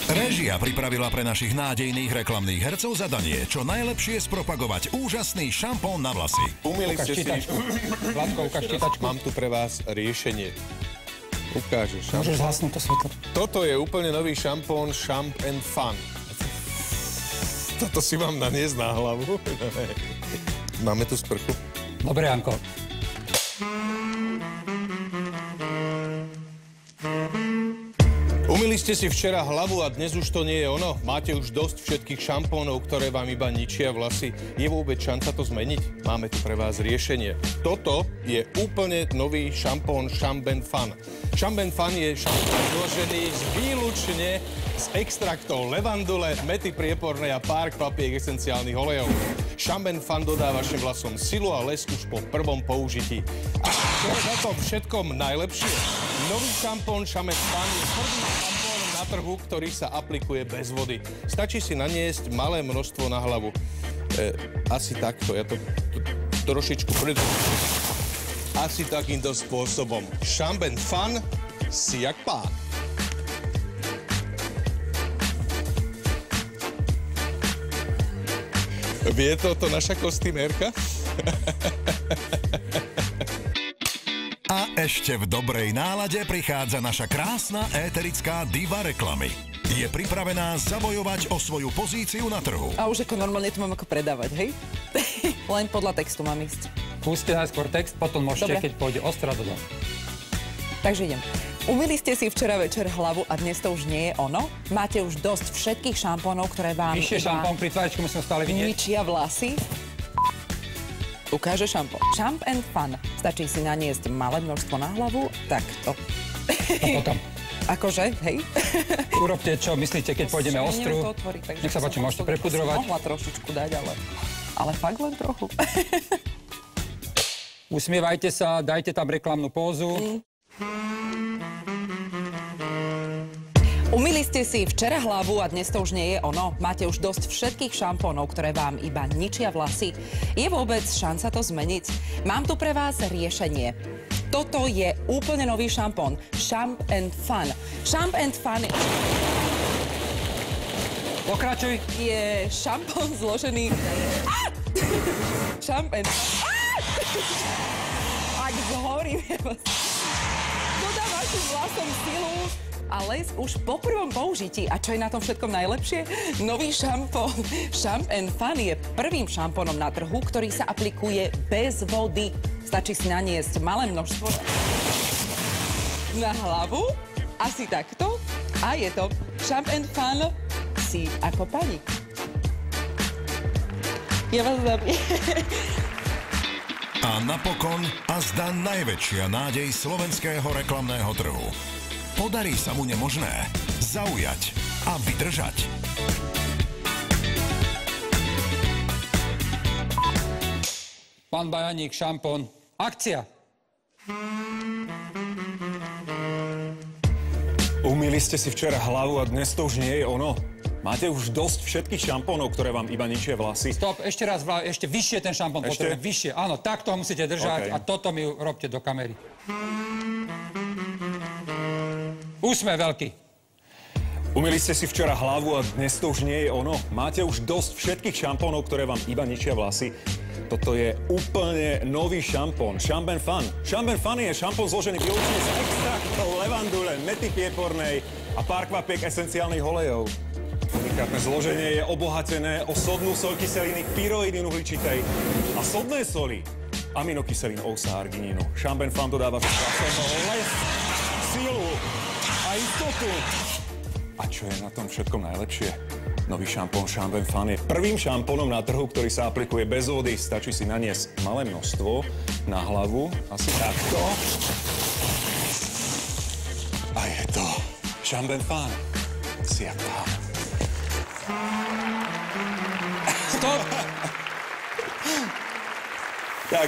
Réžia pripravila pre našich nádejných reklamných hercov zadanie, čo najlepšie spropagovať úžasný šampón na vlasy. Umýli ste si... Vládko, ukáž čítačku. Mám tu pre vás riešenie. Ukážeš. Môžeš zhasnúť to svetlo. Toto je úplne nový šampón Champ & Fun. Toto si mám naniesť na hlavu. Máme tu sprchu. Dobre, Janko. Umyli ste si včera hlavu a dnes už to nie je ono? Máte už dosť všetkých šampónov, ktoré vám iba ničia vlasy? Je vôbec šanca to zmeniť? Máme tu pre vás riešenie. Toto je úplne nový šampón Champ & Fun. Champ & Fun je šampón zložený výlučne z extraktov levandule, mety priepornej a pár kvapiek esenciálnych olejov. Champ & Fun dodá vašim vlasom silu a lesk už po prvom použití. A čo je na tom všetkom najlepšie? Nový šampón Champ & Fun je prvý šampón na trhu, ktorý sa aplikuje bez vody. Stačí si naniesť malé množstvo na hlavu. Asi takto, ja to trošičku asi takýmto spôsobom. Champ & Fun si jak pán. Vie toto naša kostýmérka? A ešte v dobrej nálade prichádza naša krásna éterická diva reklamy. Je pripravená zabojovať o svoju pozíciu na trhu. A už ako normálne to mám ako predávať, hej? Len podľa textu mám ísť. Pustite najskôr text, potom môžete, keď pôjde ostro dodať. Takže idem. Umyli ste si včera večer hlavu a dnes to už nie je ono? Máte už dosť všetkých šampónov, ktoré vám Vyššie šampón, pri tváričku musím stále vidieť. ničia vlasy? Ukáže šampón. Champ & Fun. Stačí si naniesť malé množstvo na hlavu, takto. A potom. Akože, hej? Urobte, čo myslíte, keď pôjdeme ostru. Nech sa páči, môžete prepudrovať. Mohla trošičku dať, ale fakt len trochu. Usmievajte sa, dajte tam reklamnú pózu. Umyli ste si včera hlavu a dnes to už nie je ono? Máte už dosť všetkých šampónov, ktoré vám iba ničia vlasy? Je vôbec šanca to zmeniť? Mám tu pre vás riešenie. Toto je úplne nový šampón. Champ & Fun. Champ & Fun Pokračuj. je šampón zložený... Champ & Fun. Ak zhorím, je vás... Dodá vašim vlasom silu a lesk už po prvom použití. A čo je na tom všetkom najlepšie? Nový šampón Champ & Fun je prvým šampónom na trhu, ktorý sa aplikuje bez vody. Stačí si naniesť malé množstvo na hlavu, asi takto. A je to Champ & Fun si ako pani. Ja vás zabijem. A napokon azda najväčšia nádej slovenského reklamného trhu. Podarí sa mu nemožné zaujať a vydržať. Pán Bajaník, šampón. Akcia. Umýli ste si včera hlavu a dnes to už nie je ono? Máte už dosť všetkých šampónov, ktoré vám iba ničia vlasy? Stop, ešte raz, ešte vyššie ten šampón potrebujem, vyššie. Áno, takto ho musíte držať a toto mi robte do kamery. Úsmev veľký. Umýli ste si včera hlavu a dnes to už nie je ono? Máte už dosť všetkých šampónov, ktoré vám iba ničia vlasy? Toto je úplne nový šampón. Champ & Fun. Champ & Fun je šampón zložený výlučne z extraktov levandule, mety piepornej a pár kvapiek esenciálnych olejov. Unikátne zloženie je obohatené o sodnú soľ kyseliny pyroidín uhličitej a sodné soli aminokyselín ousa a arginínu. Champ & Fun dodáva vlasom lesk, silu a istotu. A čo je na tom všetkom najlepšie? Nový šampón Champ & Fun je prvým šampónom na trhu, ktorý sa aplikuje bez vody. Stačí si naniesť malé množstvo na hlavu, asi takto. A je to Champ & Fun. Si jak pán. Stop! Tak,